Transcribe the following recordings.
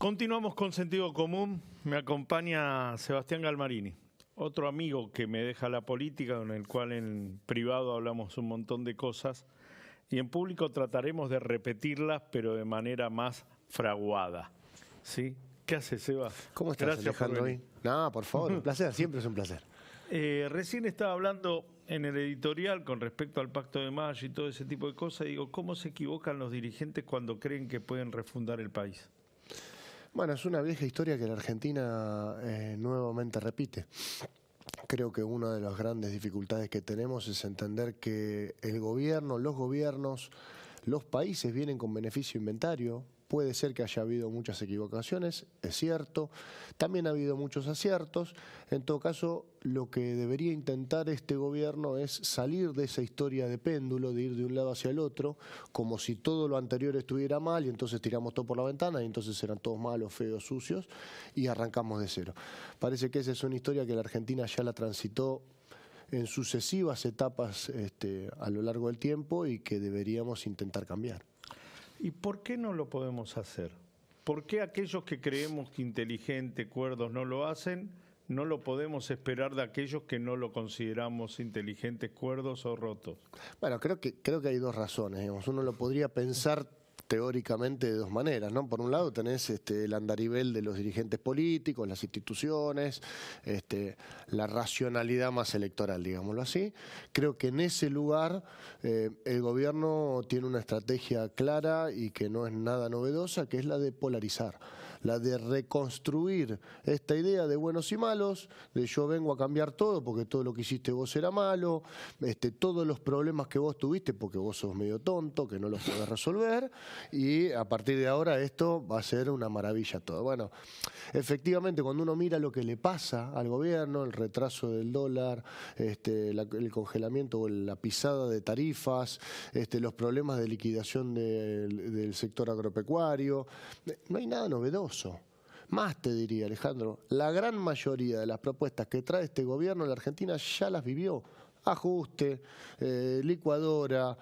Continuamos con Sentido Común. Me acompaña Sebastián Galmarini, otro amigo que me deja la política, con el cual en privado hablamos un montón de cosas y en público trataremos de repetirlas, pero de manera más fraguada. ¿Sí? ¿Qué haces, Seba? ¿Cómo estás, Gracias Alejandro? No, por favor, un placer, siempre es un placer. Recién estaba hablando en el editorial con respecto al Pacto de Mayo y todo ese tipo de cosas. Digo, ¿cómo se equivocan los dirigentes cuando creen que pueden refundar el país? Bueno, es una vieja historia que la Argentina nuevamente repite. Creo que una de las grandes dificultades que tenemos es entender que el gobierno, los gobiernos, los países vienen con beneficio inventario. Puede ser que haya habido muchas equivocaciones, es cierto. También ha habido muchos aciertos. En todo caso, lo que debería intentar este gobierno es salir de esa historia de péndulo, de ir de un lado hacia el otro, como si todo lo anterior estuviera mal y entonces tiramos todo por la ventana y entonces eran todos malos, feos, sucios y arrancamos de cero. Parece que esa es una historia que la Argentina ya la transitó en sucesivas etapas a lo largo del tiempo y que deberíamos intentar cambiar. ¿Y por qué no lo podemos hacer? ¿Por qué aquellos que creemos que inteligentes, cuerdos no lo hacen, no lo podemos esperar de aquellos que no lo consideramos inteligentes, cuerdos o rotos? Bueno, creo que hay dos razones. Digamos. Uno lo podría pensar teóricamente de dos maneras, ¿no? Por un lado tenés el andarivel de los dirigentes políticos, las instituciones, la racionalidad más electoral, digámoslo así. Creo que en ese lugar el gobierno tiene una estrategia clara y que no es nada novedosa, que es la de polarizar, la de reconstruir esta idea de buenos y malos, de yo vengo a cambiar todo porque todo lo que hiciste vos era malo, todos los problemas que vos tuviste porque vos sos medio tonto, que no los podés resolver, y a partir de ahora esto va a ser una maravilla todo. Bueno, efectivamente cuando uno mira lo que le pasa al gobierno, el retraso del dólar, el congelamiento o la pisada de tarifas, los problemas de liquidación del sector agropecuario, no hay nada novedoso. Más te diría, Alejandro, la gran mayoría de las propuestas que trae este gobierno en la Argentina ya las vivió. Ajuste, licuadora,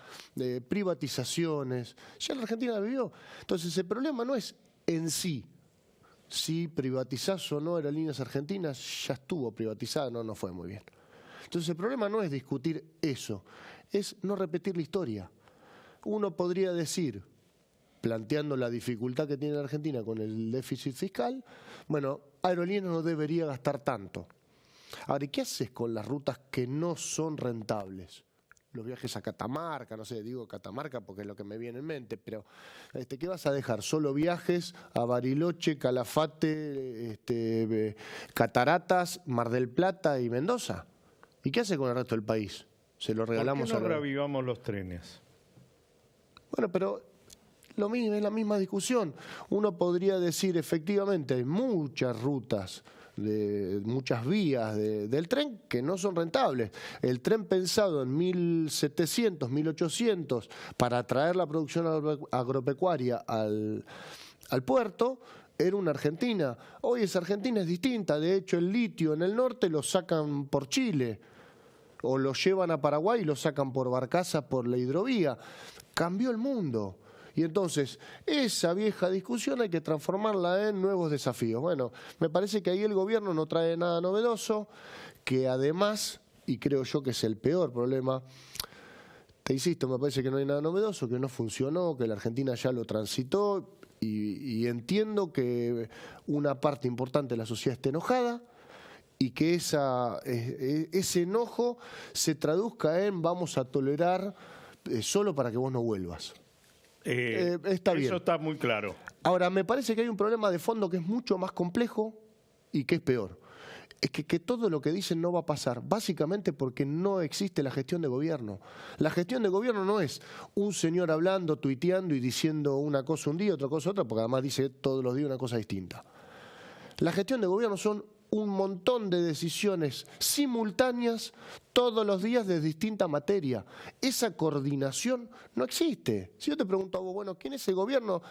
privatizaciones, ya la Argentina la vivió. Entonces el problema no es en sí, si privatizás o no Aerolíneas Argentinas, ya estuvo privatizada, no fue muy bien. Entonces el problema no es discutir eso, es no repetir la historia. Uno podría decir, planteando la dificultad que tiene la Argentina con el déficit fiscal, bueno, Aerolíneas no debería gastar tanto. Ahora, ¿y qué haces con las rutas que no son rentables? Los viajes a Catamarca, no sé, digo Catamarca porque es lo que me viene en mente, pero ¿qué vas a dejar? ¿Solo viajes a Bariloche, Calafate, Cataratas, Mar del Plata y Mendoza? ¿Y qué hace con el resto del país? ¿Se lo regalamos ¿Por qué no reavivamos los trenes? Bueno, pero lo mismo, es la misma discusión. Uno podría decir, efectivamente, hay muchas rutas, muchas vías del tren que no son rentables. El tren pensado en 1700, 1800 para atraer la producción agropecuaria al puerto, era una Argentina. Hoy esa Argentina es distinta. De hecho, el litio en el norte lo sacan por Chile o lo llevan a Paraguay y lo sacan por barcaza por la hidrovía. Cambió el mundo. Y entonces, esa vieja discusión hay que transformarla en nuevos desafíos. Bueno, me parece que ahí el gobierno no trae nada novedoso, que además, y creo yo que es el peor problema, te insisto, me parece que no hay nada novedoso, que no funcionó, que la Argentina ya lo transitó, y entiendo que una parte importante de la sociedad esté enojada, y que ese enojo se traduzca en vamos a tolerar solo para que vos no vuelvas. Está bien. Eso está muy claro. Ahora, me parece que hay un problema de fondo que es mucho más complejo y que es peor. Es que todo lo que dicen no va a pasar, básicamente porque no existe la gestión de gobierno. La gestión de gobierno no es un señor hablando, tuiteando y diciendo una cosa un día, otra cosa otra, porque además dice todos los días una cosa distinta. La gestión de gobierno son un montón de decisiones simultáneas todos los días de distinta materia. Esa coordinación no existe. Si yo te pregunto a vos, bueno, ¿quién es el gobierno?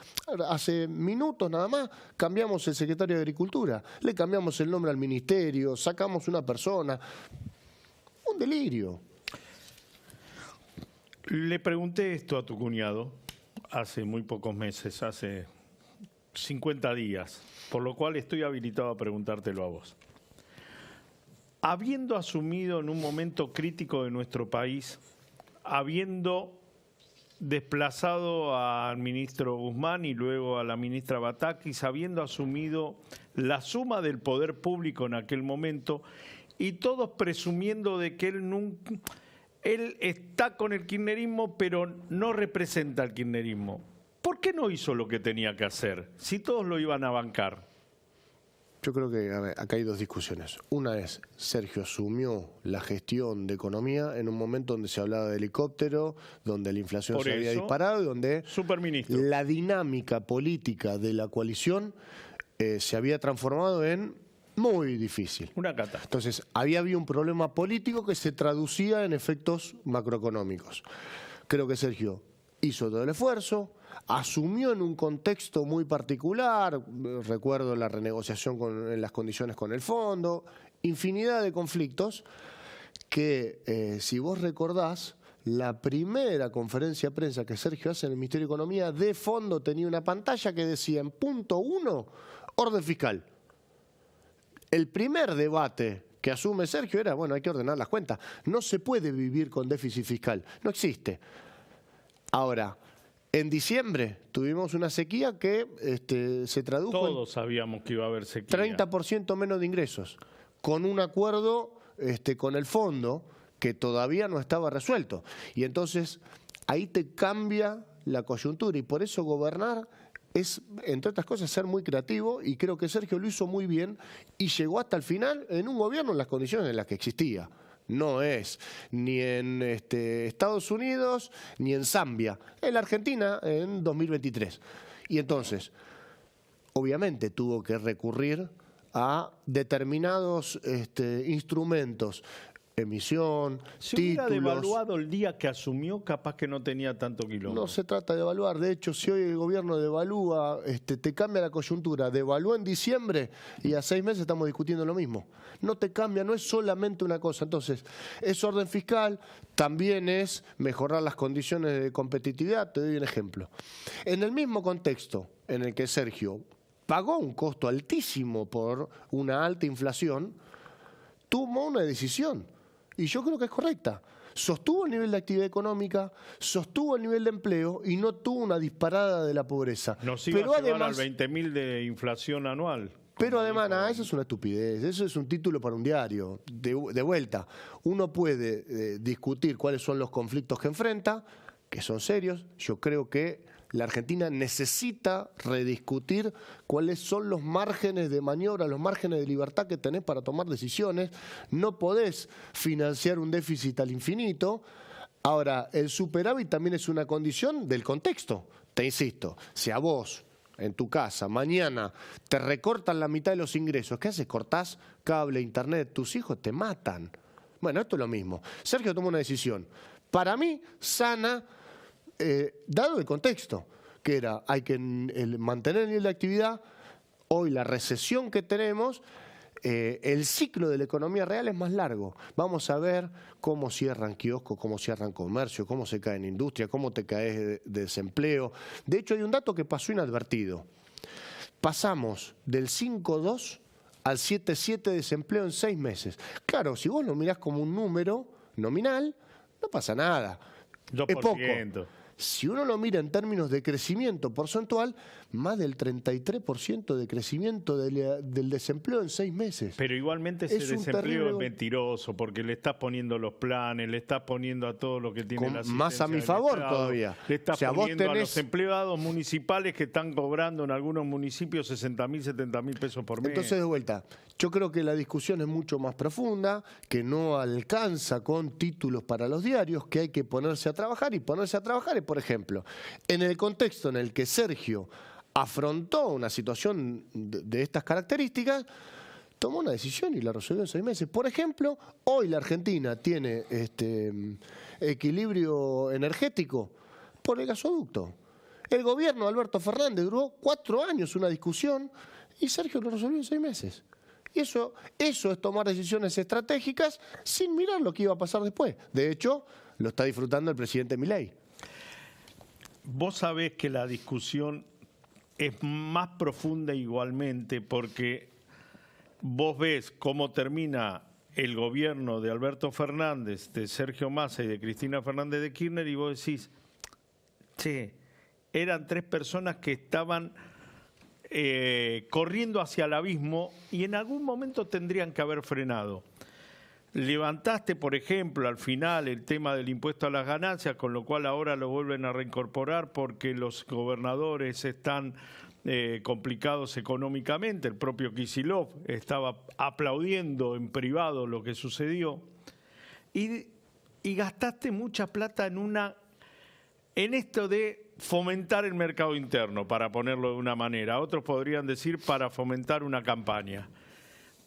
Hace minutos nada más cambiamos el secretario de Agricultura, le cambiamos el nombre al ministerio, sacamos una persona. Un delirio. Le pregunté esto a tu cuñado hace muy pocos meses, hace 50 días, por lo cual estoy habilitado a preguntártelo a vos. Habiendo asumido en un momento crítico de nuestro país, habiendo desplazado al ministro Guzmán y luego a la ministra Batakis, habiendo asumido la suma del poder público en aquel momento, y todos presumiendo de que él está con el kirchnerismo, pero no representa al kirchnerismo. ¿Por qué no hizo lo que tenía que hacer, si todos lo iban a bancar? Yo creo que acá hay dos discusiones. Una es, Sergio asumió la gestión de economía en un momento donde se hablaba de helicóptero, donde la inflación se había disparado y donde la dinámica política de la coalición se había transformado en muy difícil. Una catástrofe. Entonces, había un problema político que se traducía en efectos macroeconómicos. Creo que Sergio hizo todo el esfuerzo, asumió en un contexto muy particular, recuerdo la renegociación en las condiciones con el fondo, infinidad de conflictos que, si vos recordás, la primera conferencia de prensa que Sergio hace en el Ministerio de Economía, de fondo tenía una pantalla que decía en punto 1, orden fiscal. El primer debate que asume Sergio era, bueno, hay que ordenar las cuentas. No se puede vivir con déficit fiscal, no existe. Ahora, en diciembre tuvimos una sequía que se tradujo Todos sabíamos que iba a haber sequía. 30% menos de ingresos, con un acuerdo con el fondo que todavía no estaba resuelto. Y entonces ahí te cambia la coyuntura y por eso gobernar es, entre otras cosas, ser muy creativo, y creo que Sergio lo hizo muy bien y llegó hasta el final en un gobierno en las condiciones en las que existía. No es ni en Estados Unidos ni en Zambia, en la Argentina en 2023. Y entonces, obviamente tuvo que recurrir a determinados instrumentos, emisión, si títulos. hubiera devaluado el día que asumió, capaz que no tenía tanto quilombo. No se trata de evaluar. De hecho, si hoy el gobierno devalúa, te cambia la coyuntura. Devaluó en diciembre y a 6 meses estamos discutiendo lo mismo. No te cambia, no es solamente una cosa. Entonces, es orden fiscal, también es mejorar las condiciones de competitividad. Te doy un ejemplo. En el mismo contexto en el que Sergio pagó un costo altísimo por una alta inflación, tomó una decisión. Y yo creo que es correcta. Sostuvo el nivel de actividad económica, sostuvo el nivel de empleo y no tuvo una disparada de la pobreza. Nos iba a llevar al 20.000 de inflación anual. Pero además, eso es una estupidez, eso es un título para un diario. De vuelta, uno puede discutir cuáles son los conflictos que enfrenta, que son serios. Yo creo que la Argentina necesita rediscutir cuáles son los márgenes de maniobra, los márgenes de libertad que tenés para tomar decisiones. No podés financiar un déficit al infinito. Ahora, el superávit también es una condición del contexto. Te insisto, si a vos, en tu casa, mañana te recortan la mitad de los ingresos, ¿qué haces? Cortás cable, internet, tus hijos te matan. Bueno, esto es lo mismo. Sergio tomó una decisión, para mí, sana, dado el contexto, que era, hay que mantener el nivel de actividad. Hoy la recesión que tenemos, el ciclo de la economía real es más largo. Vamos a ver cómo cierran kioscos, cómo cierran comercio, cómo se cae en industria, cómo te caes de desempleo. De hecho, hay un dato que pasó inadvertido. Pasamos del 5,2 al 7,7 de desempleo en 6 meses. Claro, si vos lo mirás como un número nominal, no pasa nada. 2%. Es poco. Si uno lo mira en términos de crecimiento porcentual, más del 33% de crecimiento del desempleo en 6 meses. Pero igualmente ese desempleo es mentiroso, porque le estás poniendo los planes, le estás poniendo a todo lo que tiene la asistencia más a mi favor Estado, todavía. Le estás poniendo a los empleados municipales que están cobrando en algunos municipios 60.000, 70.000 pesos por mes. Entonces, de vuelta, yo creo que la discusión es mucho más profunda, que no alcanza con títulos para los diarios, que hay que ponerse a trabajar, y ponerse a trabajar es, por ejemplo, en el contexto en el que Sergio afrontó una situación de estas características, tomó una decisión y la resolvió en 6 meses. Por ejemplo, hoy la Argentina tiene equilibrio energético por el gasoducto. El gobierno de Alberto Fernández duró 4 años una discusión y Sergio lo resolvió en 6 meses. Y eso es tomar decisiones estratégicas sin mirar lo que iba a pasar después. De hecho, lo está disfrutando el presidente Milei. Vos sabés que la discusión es más profunda igualmente, porque vos ves cómo termina el gobierno de Alberto Fernández, de Sergio Massa y de Cristina Fernández de Kirchner, y vos decís, che, eran 3 personas que estaban corriendo hacia el abismo y en algún momento tendrían que haber frenado. Levantaste, por ejemplo, al final el tema del impuesto a las ganancias, con lo cual ahora lo vuelven a reincorporar porque los gobernadores están complicados económicamente. El propio Kicillof estaba aplaudiendo en privado lo que sucedió. Y gastaste mucha plata en esto de fomentar el mercado interno, para ponerlo de una manera. Otros podrían decir para fomentar una campaña.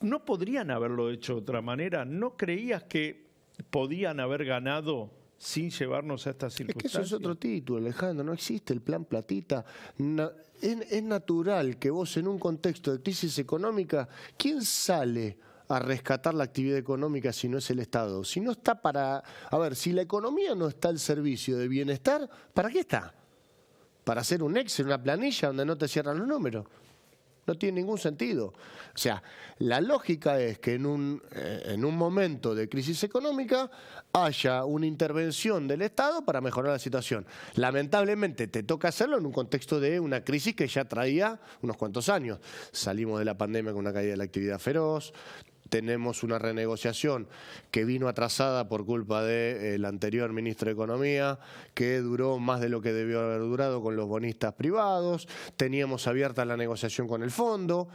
¿No podrían haberlo hecho de otra manera? ¿No creías que podían haber ganado sin llevarnos a estas circunstancias? Es que eso es otro título, Alejandro. No existe el plan platita. Es natural que vos, en un contexto de crisis económica, ¿quién sale a rescatar la actividad económica si no es el Estado? Si no está para... A ver, si la economía no está al servicio de bienestar, ¿para qué está? ¿Para hacer un Excel, una planilla donde no te cierran los números? No tiene ningún sentido. O sea, la lógica es que en un momento de crisis económica haya una intervención del Estado para mejorar la situación. Lamentablemente te toca hacerlo en un contexto de una crisis que ya traía unos cuantos años. Salimos de la pandemia con una caída de la actividad feroz. Tenemos una renegociación que vino atrasada por culpa del anterior ministro de Economía, que duró más de lo que debió haber durado con los bonistas privados. Teníamos abierta la negociación con el fondo.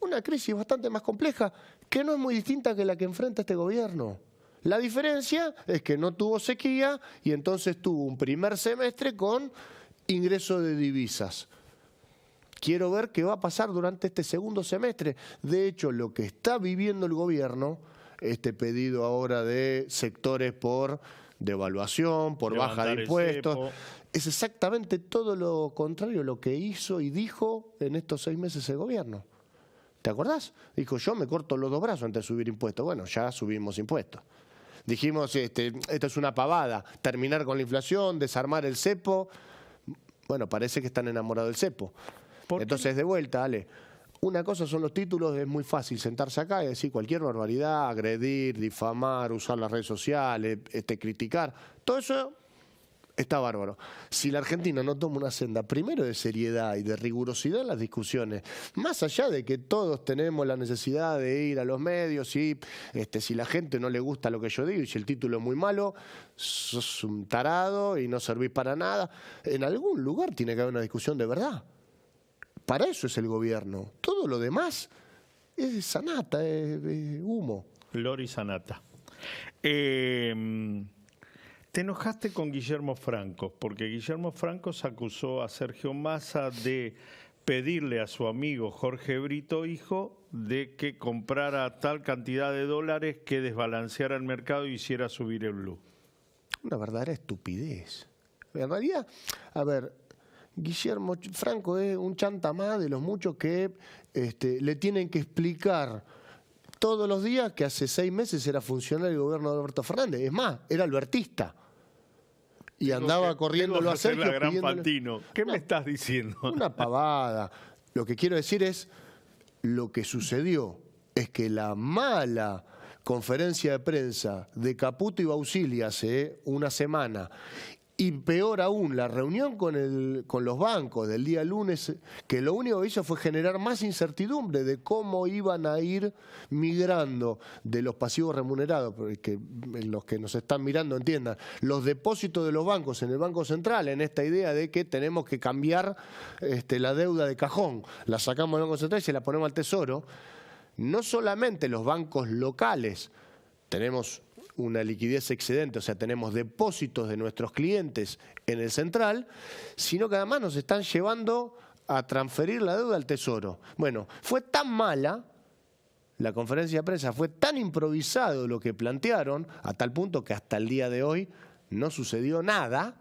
Una crisis bastante más compleja, que no es muy distinta que la que enfrenta este gobierno. La diferencia es que no tuvo sequía y entonces tuvo un primer semestre con ingreso de divisas. Quiero ver qué va a pasar durante este segundo semestre. De hecho, lo que está viviendo el gobierno, este pedido ahora de sectores por devaluación, por baja de impuestos, es exactamente todo lo contrario a lo que hizo y dijo en estos 6 meses el gobierno. ¿Te acordás? Dijo, yo me corto los 2 brazos antes de subir impuestos. Bueno, ya subimos impuestos. Dijimos, esto es una pavada, terminar con la inflación, desarmar el cepo. Bueno, parece que están enamorados del cepo. Entonces, de vuelta, Ale, una cosa son los títulos, es muy fácil sentarse acá y decir cualquier barbaridad, agredir, difamar, usar las redes sociales, criticar, todo eso está bárbaro. Si la Argentina no toma una senda, primero de seriedad y de rigurosidad en las discusiones, más allá de que todos tenemos la necesidad de ir a los medios y si la gente no le gusta lo que yo digo y si el título es muy malo, sos un tarado y no servís para nada, en algún lugar tiene que haber una discusión de verdad. Para eso es el gobierno. Todo lo demás es sanata, es humo. Lori sanata. Te enojaste con Guillermo Franco, porque Guillermo Franco se acusó a Sergio Massa de pedirle a su amigo Jorge Brito, hijo, de que comprara tal cantidad de dólares que desbalanceara el mercado y hiciera subir el blue. Una verdadera estupidez. En realidad, a ver, Guillermo Franco es un chanta más de los muchos que le tienen que explicar todos los días que hace 6 meses era funcionario del gobierno de Alberto Fernández. Es más, era albertista. Y andaba corriéndolo a Sergio. ¿Qué me estás diciendo? Una pavada. Lo que quiero decir es, lo que sucedió es que la mala conferencia de prensa de Caputo y Bausili hace una semana, y peor aún, la reunión con los bancos del día lunes, que lo único que hizo fue generar más incertidumbre de cómo iban a ir migrando de los pasivos remunerados, porque los que nos están mirando entiendan, los depósitos de los bancos en el Banco Central, en esta idea de que tenemos que cambiar la deuda de cajón, la sacamos del Banco Central y se la ponemos al Tesoro. No solamente los bancos locales tenemos una liquidez excedente, o sea, tenemos depósitos de nuestros clientes en el central, sino que además nos están llevando a transferir la deuda al Tesoro. Bueno, fue tan mala la conferencia de prensa, fue tan improvisado lo que plantearon, a tal punto que hasta el día de hoy no sucedió nada,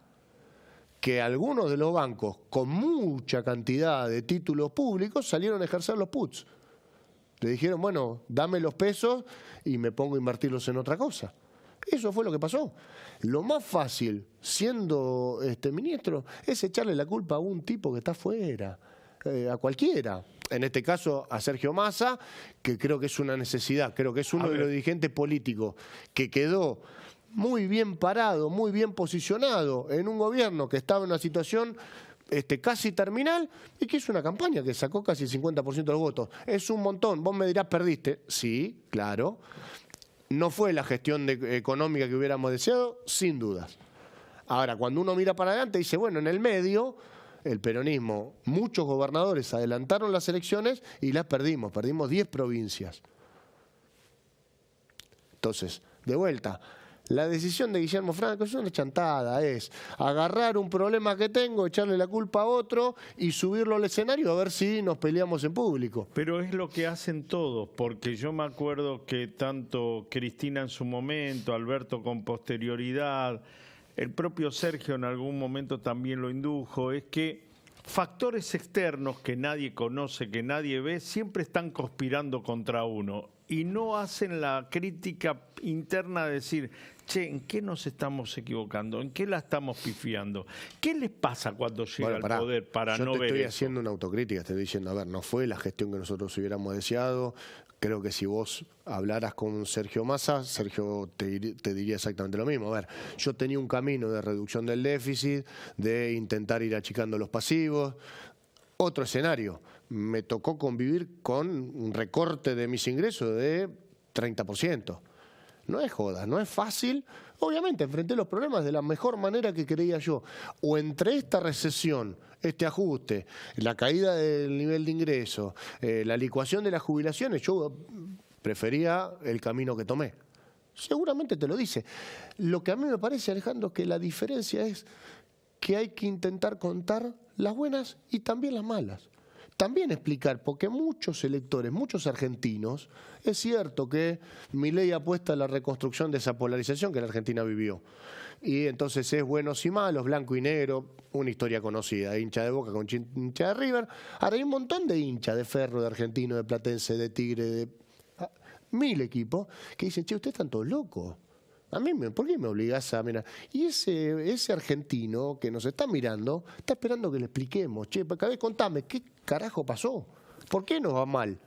que algunos de los bancos con mucha cantidad de títulos públicos salieron a ejercer los puts. Le dijeron, bueno, dame los pesos y me pongo a invertirlos en otra cosa. Eso fue lo que pasó. Lo más fácil, siendo ministro, es echarle la culpa a un tipo que está afuera. a cualquiera. En este caso a Sergio Massa, que creo que es una necesidad, creo que es uno de los dirigentes políticos que quedó muy bien parado, muy bien posicionado en un gobierno que estaba en una situación casi terminal y que hizo una campaña que sacó casi el 50% de los votos. Es un montón. Vos me dirás, perdiste. Sí, claro. No fue la gestión económica que hubiéramos deseado, sin dudas. Ahora, cuando uno mira para adelante, dice, bueno, en el medio, el peronismo, muchos gobernadores adelantaron las elecciones y las perdimos. Perdimos 10 provincias. Entonces, de vuelta, la decisión de Guillermo Franco es una chantada, es agarrar un problema que tengo, echarle la culpa a otro y subirlo al escenario a ver si nos peleamos en público. Pero es lo que hacen todos, porque yo me acuerdo que tanto Cristina en su momento, Alberto con posterioridad, el propio Sergio en algún momento también lo indujo, es que factores externos que nadie conoce, que nadie ve, siempre están conspirando contra uno y no hacen la crítica interna de decir, che, ¿en qué nos estamos equivocando? ¿En qué la estamos pifiando? ¿Qué les pasa cuando llega al poder para no ver eso? Yo te estoy haciendo una autocrítica, te estoy diciendo, a ver, no fue la gestión que nosotros hubiéramos deseado. Creo que si vos hablaras con Sergio Massa, Sergio te diría exactamente lo mismo. A ver, yo tenía un camino de reducción del déficit, de intentar ir achicando los pasivos. Otro escenario, me tocó convivir con un recorte de mis ingresos de 30%. No es joda, no es fácil. Obviamente, enfrenté los problemas de la mejor manera que creía yo. O entre esta recesión, este ajuste, la caída del nivel de ingreso, la licuación de las jubilaciones, yo prefería el camino que tomé. Seguramente te lo dice. Lo que a mí me parece, Alejandro, que la diferencia es que hay que intentar contar las buenas y también las malas. También explicar, porque muchos electores, muchos argentinos, es cierto que Milei apuesta a la reconstrucción de esa polarización que la Argentina vivió. Y entonces es buenos y malos, blanco y negro, una historia conocida, hincha de Boca con hincha de River. Ahora hay un montón de hinchas de Ferro, de Argentino, de Platense, de Tigre, de 1000 equipos, que dicen, che, ustedes están todos locos. A mí, ¿por qué me obligás a mirar? Y ese argentino que nos está mirando, está esperando que le expliquemos. Che, contame, ¿qué carajo pasó? ¿Por qué nos va mal?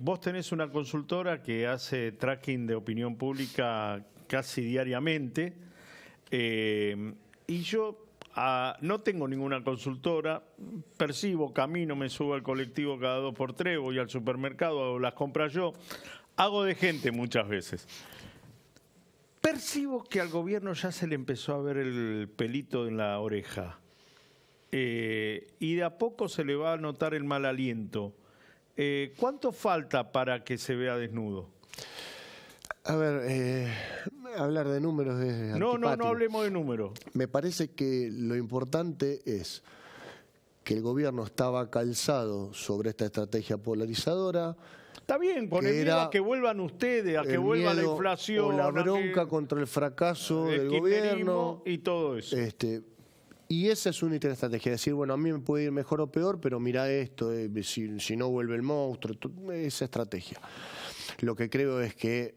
Vos tenés una consultora que hace tracking de opinión pública casi diariamente. Y yo no tengo ninguna consultora. Percibo, camino, me subo al colectivo cada 2 por 3, voy al supermercado, hago las compras yo. Hago de gente muchas veces. Percibo que al gobierno ya se le empezó a ver el pelito en la oreja y de a poco se le va a notar el mal aliento. ¿Cuánto falta para que se vea desnudo? A ver, hablar de números es antipático. No hablemos de números. Me parece que lo importante es que el gobierno estaba calzado sobre esta estrategia polarizadora. Está bien, con el miedo a que vuelvan ustedes, a que vuelva la inflación. O la bronca contra el fracaso del gobierno. Y todo eso. Y esa es una estrategia, decir, bueno, a mí me puede ir mejor o peor, pero mira esto, si no vuelve el monstruo, esa estrategia. Lo que creo es que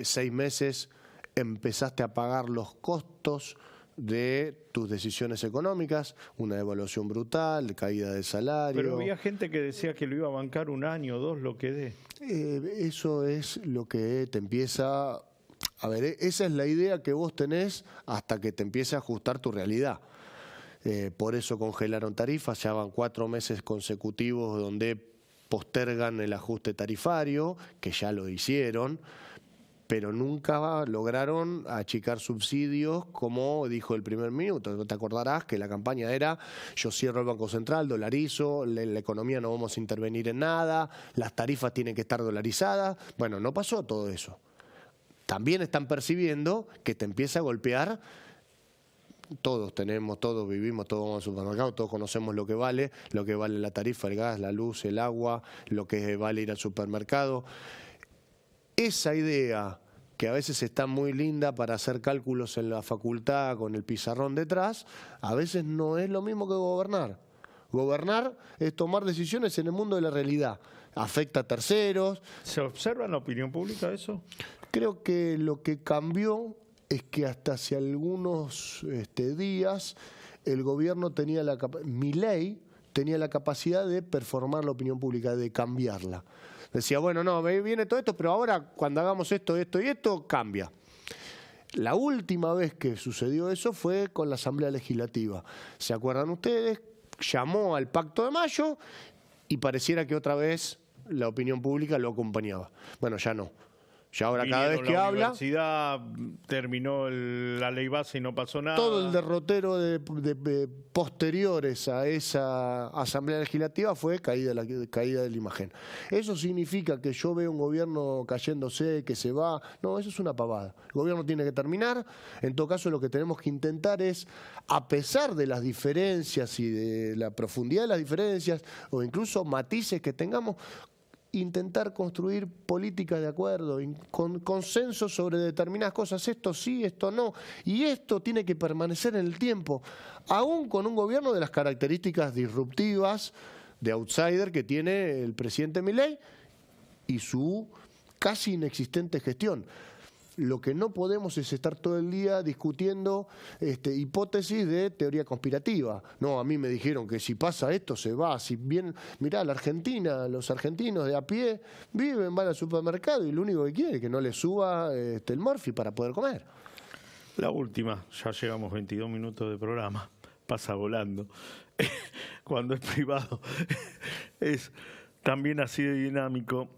6 meses empezaste a pagar los costos de tus decisiones económicas, una devaluación brutal, caída de salario. Pero había gente que decía que lo iba a bancar 1 año o 2, lo que dé. Eso es lo que te empieza... A ver, esa es la idea que vos tenés hasta que te empiece a ajustar tu realidad. Por eso congelaron tarifas, ya van 4 meses consecutivos donde postergan el ajuste tarifario, que ya lo hicieron, pero nunca lograron achicar subsidios como dijo el primer minuto. Te acordarás que la campaña era yo cierro el Banco Central, dolarizo, la economía no vamos a intervenir en nada, las tarifas tienen que estar dolarizadas. Bueno, no pasó todo eso. También están percibiendo que te empieza a golpear. Todos tenemos, todos vivimos, todos vamos al supermercado, todos conocemos lo que vale la tarifa, el gas, la luz, el agua, lo que vale ir al supermercado. Esa idea, que a veces está muy linda para hacer cálculos en la facultad con el pizarrón detrás, a veces no es lo mismo que gobernar. Gobernar es tomar decisiones en el mundo de la realidad. Afecta a terceros. ¿Se observa en la opinión pública eso? Creo que lo que cambió es que hasta hace algunos días el gobierno tenía la capacidad. Milei tenía la capacidad de performar la opinión pública, de cambiarla. Decía, bueno, no, me viene todo esto, pero ahora cuando hagamos esto, esto y esto, cambia. La última vez que sucedió eso fue con la Asamblea Legislativa. ¿Se acuerdan ustedes? Llamó al Pacto de Mayo y pareciera que otra vez la opinión pública lo acompañaba. Bueno, ya no. Ya ahora cada vez que la habla... universidad terminó la ley base y no pasó nada. Todo el derrotero de posteriores a esa Asamblea Legislativa fue caída de la imagen. ¿Eso significa que yo veo un gobierno cayéndose, que se va? No, eso es una pavada. El gobierno tiene que terminar. En todo caso, lo que tenemos que intentar es, a pesar de las diferencias y de la profundidad de las diferencias, o incluso matices que tengamos, intentar construir políticas de acuerdo, con consenso sobre determinadas cosas, esto sí, esto no, y esto tiene que permanecer en el tiempo, aún con un gobierno de las características disruptivas, de outsider que tiene el presidente Milei y su casi inexistente gestión. Lo que no podemos es estar todo el día discutiendo hipótesis de teoría conspirativa. No, a mí me dijeron que si pasa esto se va. Si bien, mirá, la Argentina, los argentinos de a pie viven, van al supermercado y lo único que quieren es que no les suba el morfi para poder comer. La última, ya llevamos 22 minutos de programa, pasa volando. Cuando es privado es también así de dinámico.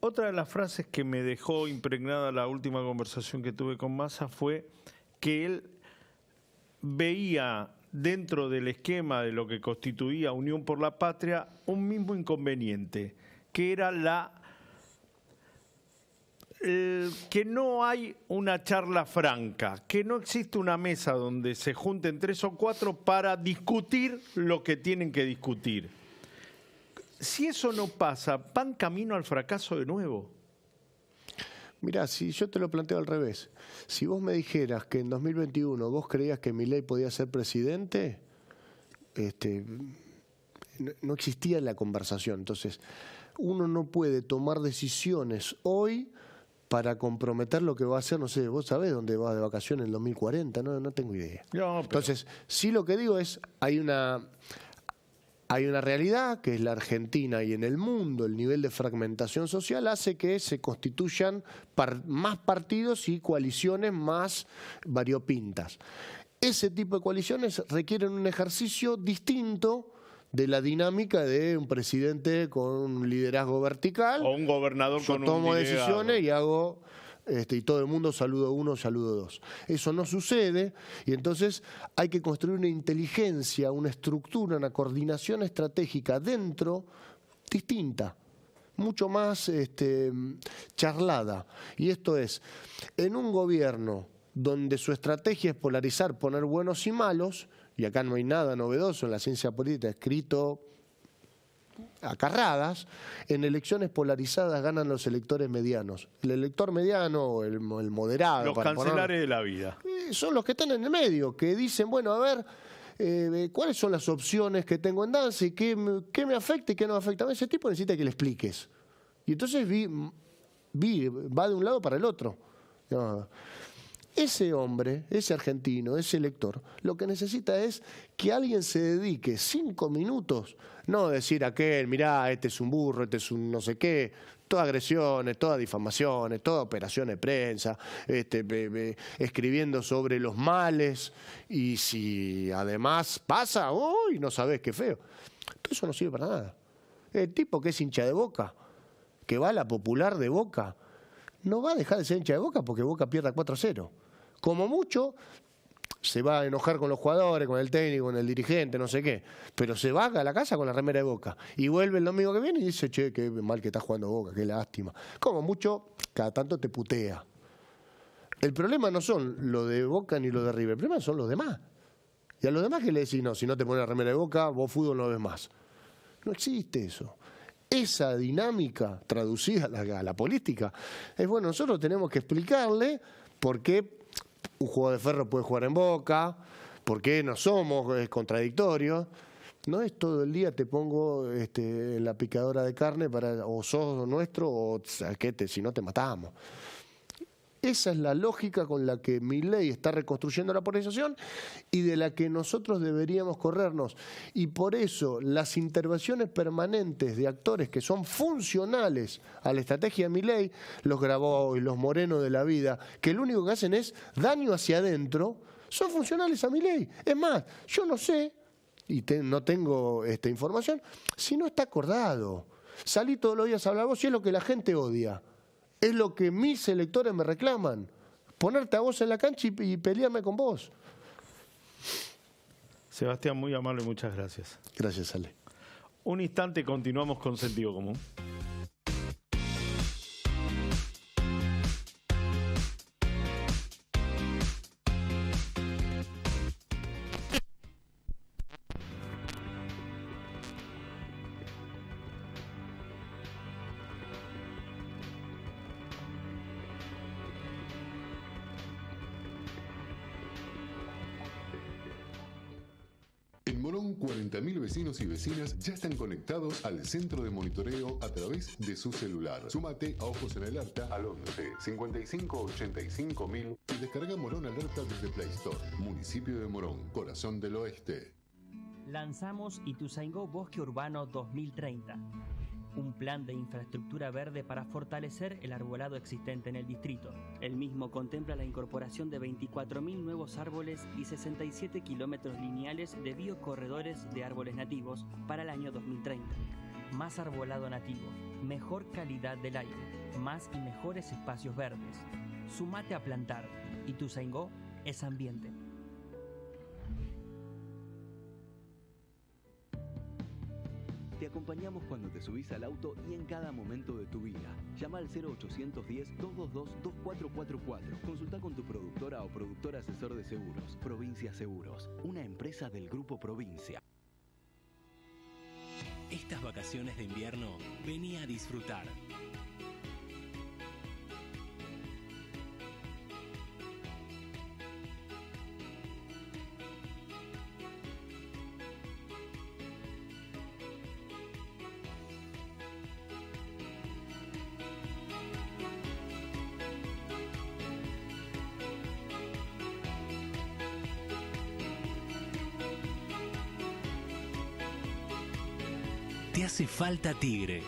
Otra de las frases que me dejó impregnada la última conversación que tuve con Massa fue que él veía dentro del esquema de lo que constituía Unión por la Patria un mismo inconveniente, que era que no hay una charla franca, que no existe una mesa donde se junten 3 o 4 para discutir lo que tienen que discutir. Si eso no pasa, ¿van camino al fracaso de nuevo? Mirá, si yo te lo planteo al revés, si vos me dijeras que en 2021 vos creías que Milei podía ser presidente, no existía la conversación. Entonces, uno no puede tomar decisiones hoy para comprometer lo que va a hacer, no sé, vos sabés dónde vas de vacaciones en el 2040, no tengo idea. No, pero... Entonces, sí, lo que digo es, hay una realidad que es la Argentina, y en el mundo el nivel de fragmentación social hace que se constituyan más partidos y coaliciones más variopintas. Ese tipo de coaliciones requieren un ejercicio distinto de la dinámica de un presidente con un liderazgo vertical. O un gobernador con un liderazgo. Yo tomo decisiones y hago... y todo el mundo saludo 1, saludo 2. Eso no sucede y entonces hay que construir una inteligencia, una estructura, una coordinación estratégica dentro distinta, mucho más charlada. Y esto es, en un gobierno donde su estrategia es polarizar, poner buenos y malos, y acá no hay nada novedoso en la ciencia política escrito a carradas, en elecciones polarizadas ganan los electores medianos. El elector mediano o el moderado. Los cancelares de la vida. Son los que están en el medio, que dicen, bueno, a ver, ¿cuáles son las opciones que tengo en danza y qué me afecta y qué no me afecta? Ese tipo necesita que le expliques. Y entonces va de un lado para el otro. No. Ese hombre, ese argentino, ese elector, lo que necesita es que alguien se dedique 5 minutos, no decir a aquel, mirá, este es un burro, este es un no sé qué, todas agresiones, todas difamaciones, todas operaciones de prensa, escribiendo sobre los males, y si además pasa, ¡uy! No sabés qué feo. Todo eso no sirve para nada. El tipo que es hincha de Boca, que va a la popular de Boca, no va a dejar de ser hincha de Boca porque Boca pierda 4-0. Como mucho, se va a enojar con los jugadores, con el técnico, con el dirigente, no sé qué. Pero se va a la casa con la remera de Boca. Y vuelve el domingo que viene y dice, che, qué mal que está jugando Boca, qué lástima. Como mucho, cada tanto te putea. El problema no son lo de Boca ni lo de River, el problema son los demás. Y a los demás que le decís, no, si no te pones la remera de Boca, vos fútbol no ves más. No existe eso. Esa dinámica traducida a la política es, bueno, nosotros tenemos que explicarle por qué un jugador de Ferro puede jugar en Boca, por qué no somos, es contradictorio. No es todo el día te pongo en la picadora de carne para o sos nuestro o si no te matamos. Esa es la lógica con la que Milei está reconstruyendo la polarización y de la que nosotros deberíamos corrernos. Y por eso las intervenciones permanentes de actores que son funcionales a la estrategia de Milei, los Grabois, los Moreno de la vida, que lo único que hacen es daño hacia adentro, son funcionales a Milei. Es más, yo no sé, y no tengo esta información, si no está acordado. Salí todos los días a hablar vos y es lo que la gente odia. Es lo que mis electores me reclaman. Ponerte a vos en la cancha y pelearme con vos. Sebastián, muy amable, muchas gracias. Gracias, Ale. Un instante, continuamos con Sentido Común. En Morón, 40.000 vecinos y vecinas ya están conectados al centro de monitoreo a través de su celular. Súmate a Ojos en Alerta al 11 55 85 000 y descarga Morón Alerta desde Play Store. Municipio de Morón, corazón del oeste. Lanzamos Ituzaingó Bosque Urbano 2030, un plan de infraestructura verde para fortalecer el arbolado existente en el distrito. El mismo contempla la incorporación de 24.000 nuevos árboles y 67 kilómetros lineales de biocorredores de árboles nativos para el año 2030. Más arbolado nativo, mejor calidad del aire, más y mejores espacios verdes. Sumate a plantar. Ituzaingó es ambiente. Te acompañamos cuando te subís al auto y en cada momento de tu vida. Llama al 0810-222-2444. Consulta con tu productora o productor asesor de seguros. Provincia Seguros, una empresa del Grupo Provincia. Estas vacaciones de invierno, vení a disfrutar. Te hace falta Tigre.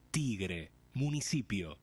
Tigre, municipio.